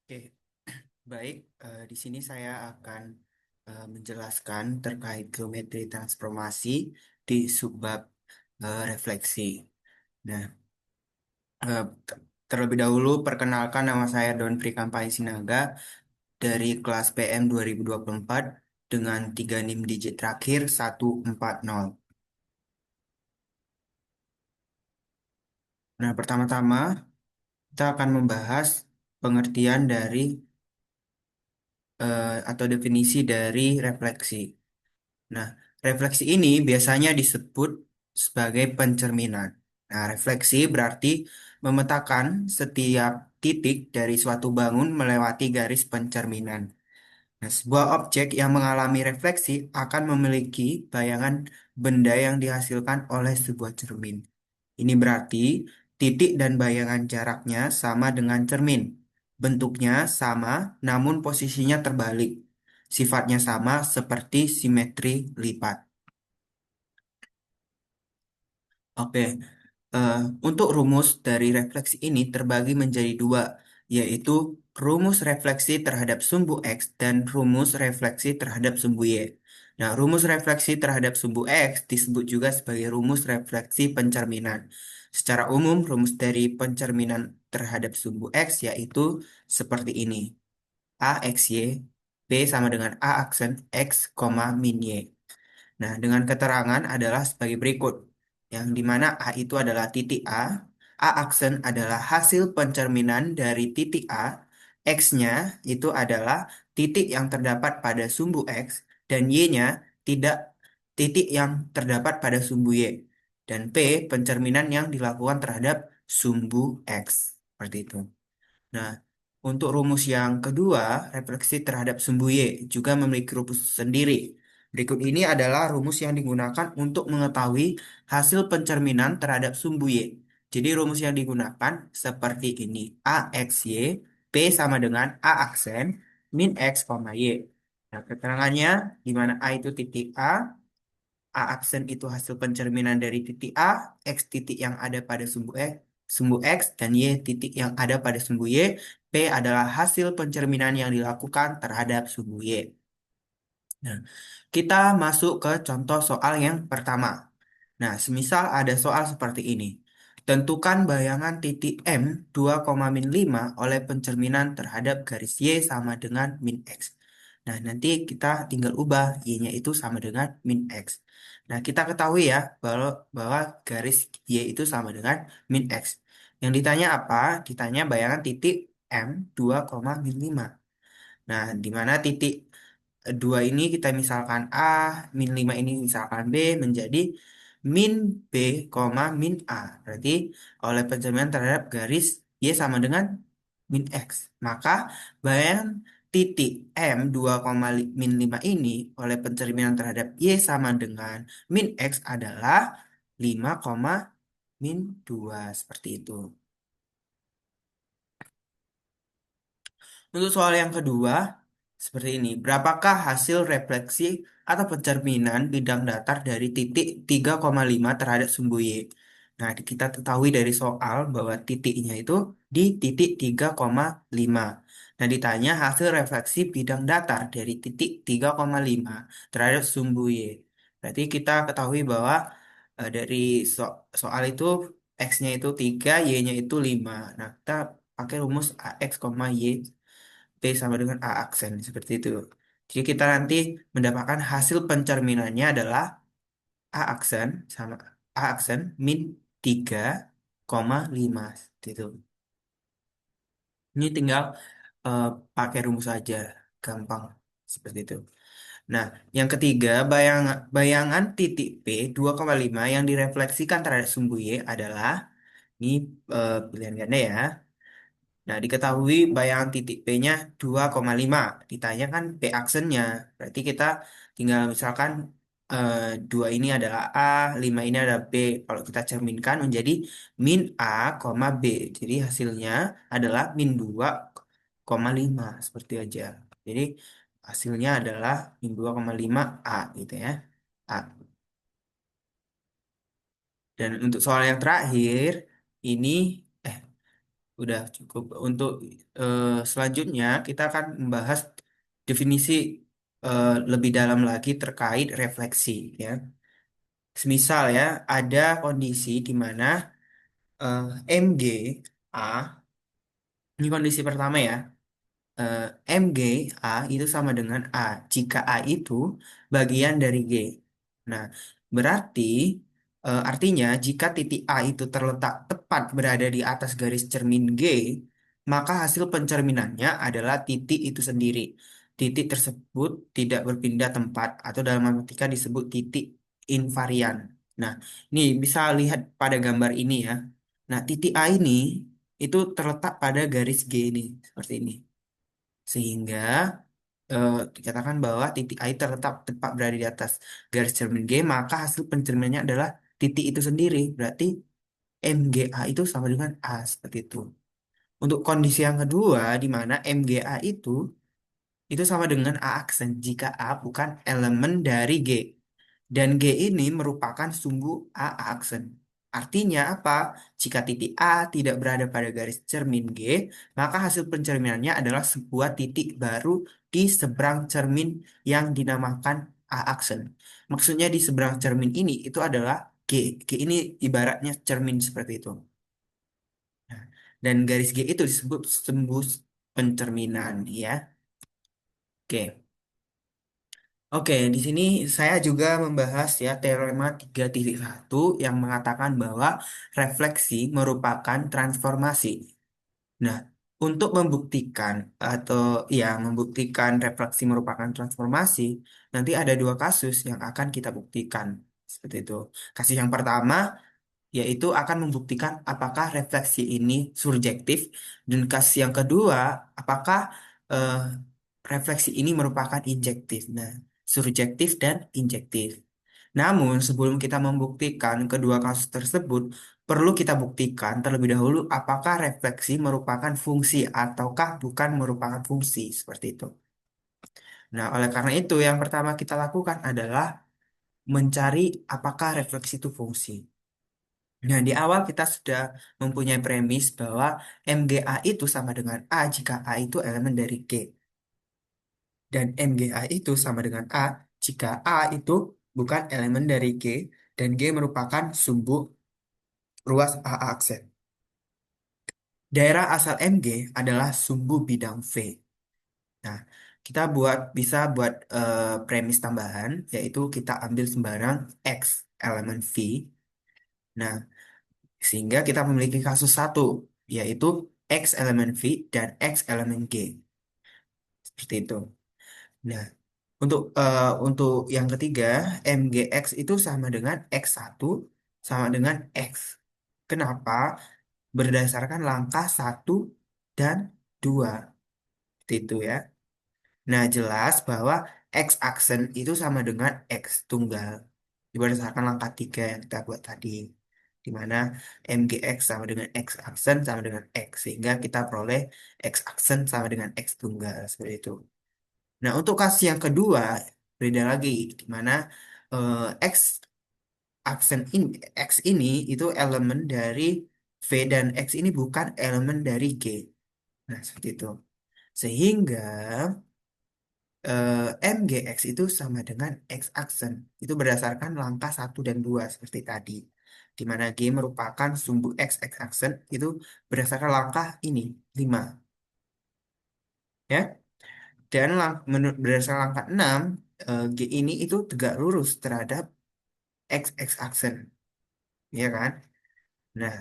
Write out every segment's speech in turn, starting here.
Oke, baik. Di sini saya akan menjelaskan terkait geometri transformasi di subbab refleksi. Nah, eh, terlebih dahulu perkenalkan nama saya Don Prikampai Sinaga dari kelas PM 2024 dengan 3 NIM digit terakhir 140. Nah, pertama-tama kita akan membahas pengertian dari atau definisi dari refleksi. Nah, refleksi ini biasanya disebut sebagai pencerminan. Nah, refleksi berarti memetakan setiap titik dari suatu bangun melewati garis pencerminan. Nah, sebuah objek yang mengalami refleksi akan memiliki bayangan benda yang dihasilkan oleh sebuah cermin. Ini berarti titik dan bayangan jaraknya sama dengan cermin. Bentuknya sama, namun posisinya terbalik. Sifatnya sama seperti simetri lipat. Oke, eh, untuk rumus dari refleksi ini terbagi menjadi dua, yaitu rumus refleksi terhadap sumbu X dan rumus refleksi terhadap sumbu Y. Nah, rumus refleksi terhadap sumbu X disebut juga sebagai rumus refleksi pencerminan. Secara umum, rumus dari pencerminan terhadap sumbu X yaitu seperti ini. A X Y, B sama dengan A aksen X, min Y. Nah, dengan keterangan adalah sebagai berikut, yang dimana A itu adalah titik A aksen adalah hasil pencerminan dari titik A, X-nya itu adalah titik yang terdapat pada sumbu X, dan Y-nya tidak titik yang terdapat pada sumbu Y, dan P pencerminan yang dilakukan terhadap sumbu X. Seperti itu. Nah, untuk rumus yang kedua, refleksi terhadap sumbu Y juga memiliki rumus sendiri. Berikut ini adalah rumus yang digunakan untuk mengetahui hasil pencerminan terhadap sumbu Y. Jadi rumus yang digunakan seperti ini. AXY, P sama dengan A aksen, min X, Y. Nah, keterangannya di mana A itu titik A aksen itu hasil pencerminan dari titik A, X titik yang ada pada sumbu X, dan Y titik yang ada pada sumbu Y. P adalah hasil pencerminan yang dilakukan terhadap sumbu Y. Nah, kita masuk ke contoh soal yang pertama. Nah, semisal ada soal seperti ini. Tentukan bayangan titik M 2,5 oleh pencerminan terhadap garis Y sama dengan min X. Nah, nanti kita tinggal ubah Y-nya itu sama dengan min X. Nah, kita ketahui ya bahwa garis Y itu sama dengan min X. Yang ditanya apa? Ditanya bayangan titik M 2,5. Nah, di mana titik dua ini kita misalkan A, min 5 ini misalkan B menjadi min B, min A. Berarti oleh pencerminan terhadap garis Y sama dengan min X. Maka bayangan titik M 2, min 5 ini oleh pencerminan terhadap Y sama dengan min X adalah 5, min 2. Seperti itu. Untuk soal yang kedua, seperti ini. Berapakah hasil refleksi atau pencerminan bidang datar dari titik 3,5 terhadap sumbu Y? Nah, kita ketahui dari soal bahwa titiknya itu di titik 3,5. Nah, ditanya hasil refleksi bidang datar dari titik 3,5 terhadap sumbu Y. Berarti kita ketahui bahwa dari soal itu X-nya itu 3, Y-nya itu 5. Nah, kita pakai rumus AX, Y P sama dengan A aksen seperti itu. Jadi kita nanti mendapatkan hasil pencerminannya adalah A aksen sama A aksen min 3,5 seperti itu. Ini tinggal eh, pakai rumus saja, gampang seperti itu. Nah, yang ketiga, bayangan titik P 2,5 yang direfleksikan terhadap sumbu Y adalah ini pilihan ganda ya. Nah, diketahui bayangan titik P-nya 2,5. Ditanyakan P aksennya. Berarti kita tinggal misalkan eh, 2 ini adalah A, 5 ini adalah B. Kalau kita cerminkan menjadi min A, B. Jadi hasilnya adalah min 2,5. Seperti aja. Jadi hasilnya adalah min 2,5 A gitu ya. A. Dan untuk soal yang terakhir, ini Udah cukup. Untuk selanjutnya kita akan membahas definisi lebih dalam lagi terkait refleksi ya. Semisal ya, ada kondisi di mana MG A, ini kondisi pertama ya, eh, MG A itu sama dengan A jika A itu bagian dari G. Nah, berarti artinya jika titik A itu terletak tepat berada di atas garis cermin G, maka hasil pencerminannya adalah titik itu sendiri. Titik tersebut tidak berpindah tempat atau dalam matematika disebut titik invarian. Nah, ini bisa lihat pada gambar ini ya. Nah, titik A ini itu terletak pada garis G ini, seperti ini. Sehingga dikatakan bahwa titik A terletak tepat berada di atas garis cermin G, maka hasil pencerminannya adalah titik itu sendiri. Berarti MGA itu sama dengan A, seperti itu. Untuk kondisi yang kedua, di mana MGA itu sama dengan A aksen jika A bukan elemen dari G. Dan G ini merupakan sumbu A aksen. Artinya apa? Jika titik A tidak berada pada garis cermin G, maka hasil pencerminannya adalah sebuah titik baru di seberang cermin yang dinamakan A aksen. Maksudnya di seberang cermin ini itu adalah G. G ini ibaratnya cermin seperti itu. Nah, dan garis G itu disebut tembus pencerminan ya. Oke. Oke, di sini saya juga membahas ya teorema 3.1 yang mengatakan bahwa refleksi merupakan transformasi. Nah, untuk membuktikan atau ya membuktikan refleksi merupakan transformasi, nanti ada dua kasus yang akan kita buktikan. Seperti itu. Kasus yang pertama yaitu akan membuktikan apakah refleksi ini surjektif dan kasus yang kedua apakah eh, refleksi ini merupakan injektif. Nah, surjektif dan injektif. Namun, sebelum kita membuktikan kedua kasus tersebut, perlu kita buktikan terlebih dahulu apakah refleksi merupakan fungsi ataukah bukan merupakan fungsi, seperti itu. Nah, oleh karena itu, yang pertama kita lakukan adalah mencari apakah refleksi itu fungsi. Nah, di awal kita sudah mempunyai premis bahwa MGA itu sama dengan A jika A itu elemen dari G. Dan MGA itu sama dengan A jika A itu bukan elemen dari G dan G merupakan sumbu ruas A aksen. Daerah asal MG adalah sumbu bidang V. Nah, kita bisa buat premis tambahan, yaitu kita ambil sembarang X elemen V. Nah, sehingga kita memiliki kasus satu, yaitu X elemen V dan X elemen G. Seperti itu. Nah, untuk yang ketiga, MGX itu sama dengan X1 sama dengan X. Kenapa? Berdasarkan langkah satu dan 2. Seperti itu ya. Nah, jelas bahwa X aksen itu sama dengan X tunggal. Berdasarkan langkah 3 yang kita buat tadi. Di mana MGX sama dengan X aksen sama dengan X. Sehingga kita peroleh X aksen sama dengan X tunggal. Seperti itu. Nah, untuk kasus yang kedua, beda lagi. Di mana eh, X aksen ini, X ini itu elemen dari V dan X ini bukan elemen dari G. Nah, seperti itu. Sehingga MGX itu sama dengan X aksen. Itu berdasarkan langkah satu dan 2 seperti tadi. Di mana G merupakan sumbu X aksen itu berdasarkan langkah ini 5. Ya. Dan berdasarkan langkah 6, G ini itu tegak lurus terhadap X aksen. Ya kan? Nah,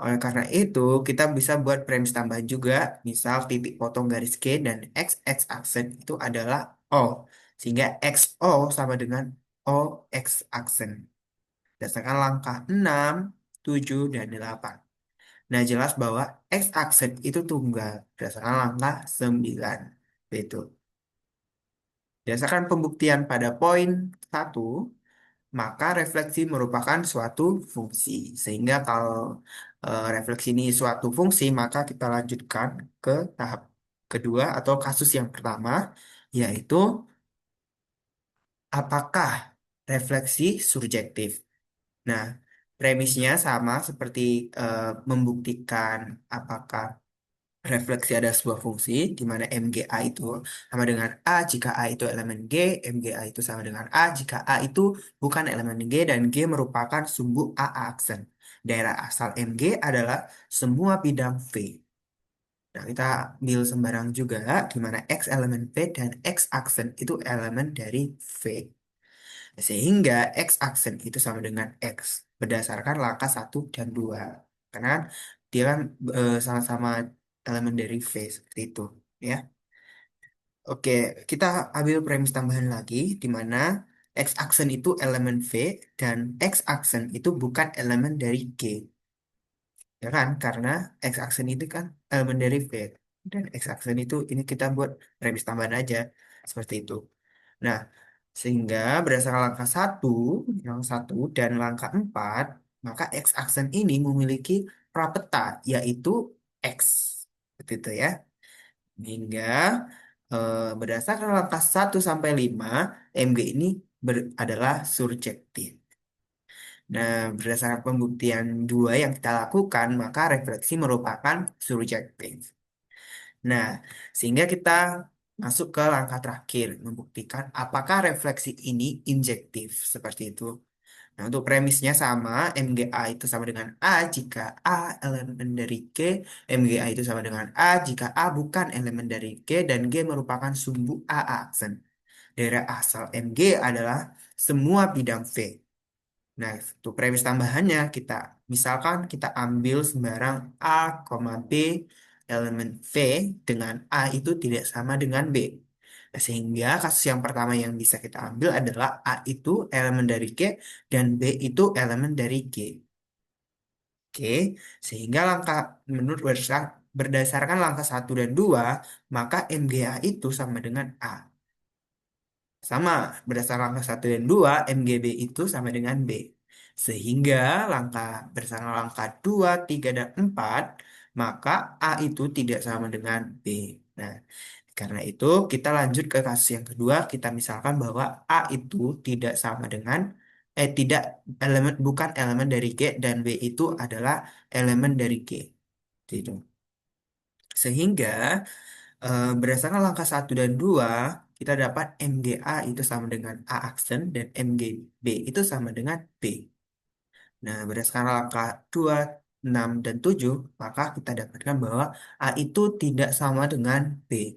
oleh karena itu kita bisa buat premis tambahan juga. Misal titik potong garis G dan X aksen itu adalah O. Sehingga XO sama dengan OX aksen. Berdasarkan langkah 6, 7, dan 8. Nah, jelas bahwa X aksen itu tunggal. Berdasarkan langkah 9. Itu. Berdasarkan pembuktian pada poin 1, maka refleksi merupakan suatu fungsi. Sehingga kalau refleksi ini suatu fungsi, maka kita lanjutkan ke tahap kedua atau kasus yang pertama, yaitu apakah refleksi surjektif. Nah, Premisnya sama seperti membuktikan apakah refleksi ada sebuah fungsi di mana MGA itu sama dengan A jika A itu elemen G, MGA itu sama dengan A jika A itu bukan elemen G dan G merupakan sumbu A aksen. Daerah asal MG adalah semua bidang V. Nah, kita ambil sembarang juga di mana X elemen V dan X aksen itu elemen dari V. Sehingga X aksen itu sama dengan X berdasarkan langkah satu dan 2. Karena kan dia kan sama-sama elemen dari V seperti itu. Ya. Oke, kita ambil premis tambahan lagi di mana X aksen itu elemen V dan X aksen itu bukan elemen dari G. Ya kan? Karena X aksen itu kan elemen dari V. Dan X aksen itu ini kita buat premis tambahan aja. Seperti itu. Nah, sehingga berdasarkan langkah satu, yang satu dan langkah 4, maka X aksen ini memiliki prapeta, yaitu X. Seperti itu ya. Hingga berdasarkan langkah 1 sampai 5, MG ini adalah surjektif. Nah, berdasarkan pembuktian 2 yang kita lakukan, maka refleksi merupakan surjektif. Nah, sehingga kita masuk ke langkah terakhir, membuktikan apakah refleksi ini injektif, seperti itu. Nah, untuk premisnya sama, MGA itu sama dengan A jika A elemen dari G, MGA itu sama dengan A jika A bukan elemen dari G, dan G merupakan sumbu A aksen. Daerah asal MG adalah semua bidang V. Nah, untuk premis tambahannya kita misalkan kita ambil sembarang A, B elemen V dengan A itu tidak sama dengan B. Nah, sehingga kasus yang pertama yang bisa kita ambil adalah A itu elemen dari G dan B itu elemen dari G. Oke, sehingga langkah menurut berdasarkan langkah 1 dan 2 maka MGA itu sama dengan A. Sama, berdasarkan langkah 1 dan 2 MGB itu sama dengan B. Sehingga berdasarkan langkah 2, 3, dan 4 maka A itu tidak sama dengan B. Nah, karena itu kita lanjut ke kasus yang kedua, kita misalkan bahwa A itu tidak sama dengan, tidak bukan elemen dari G dan B itu adalah elemen dari G. Gitu. Sehingga berdasarkan langkah 1 dan 2 kita dapat MGA itu sama dengan A aksen dan MGB itu sama dengan B. Nah, berdasarkan langkah 2, 6, dan 7 maka kita dapatkan bahwa A itu tidak sama dengan B.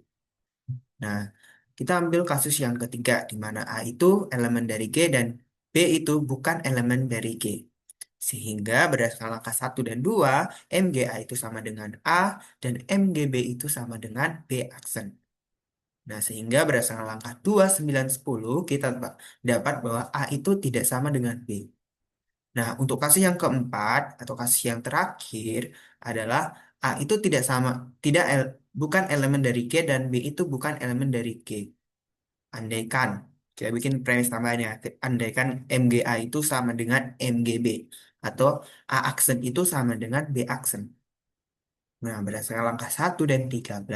Nah, kita ambil kasus yang ketiga, di mana A itu elemen dari G dan B itu bukan elemen dari G. Sehingga berdasarkan langkah 1 dan 2 MGA itu sama dengan A, dan MGB itu sama dengan B aksen. Nah, sehingga berdasarkan langkah 2, 9, 10, kita dapat bahwa A itu tidak sama dengan B. Nah, untuk kasus yang keempat atau kasus yang terakhir adalah A itu tidak sama, bukan elemen dari G dan B itu bukan elemen dari G. Andaikan, kita bikin premis tambahannya, andaikan MGA itu sama dengan MGB atau A aksen itu sama dengan B aksen. Nah, berdasarkan langkah 1 dan 13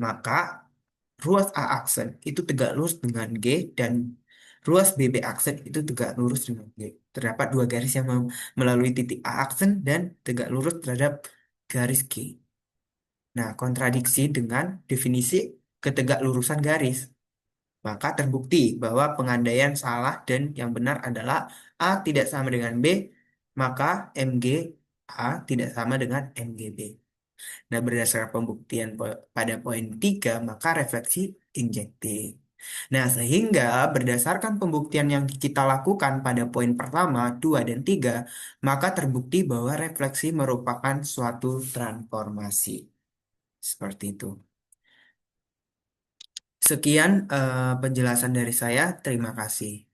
maka ruas A aksen itu tegak lurus dengan G dan ruas BB aksen itu tegak lurus dengan G. Terdapat dua garis yang melalui titik A aksen dan tegak lurus terhadap garis G. Nah, kontradiksi dengan definisi ketegaklurusan garis. Maka terbukti bahwa pengandaian salah dan yang benar adalah A tidak sama dengan B, maka MG A tidak sama dengan MGB. Nah, berdasarkan pembuktian pada poin 3 maka refleksi injektif. Nah, sehingga berdasarkan pembuktian yang kita lakukan pada poin pertama, 2, dan 3 maka terbukti bahwa refleksi merupakan suatu transformasi. Seperti itu. Sekian penjelasan dari saya. Terima kasih.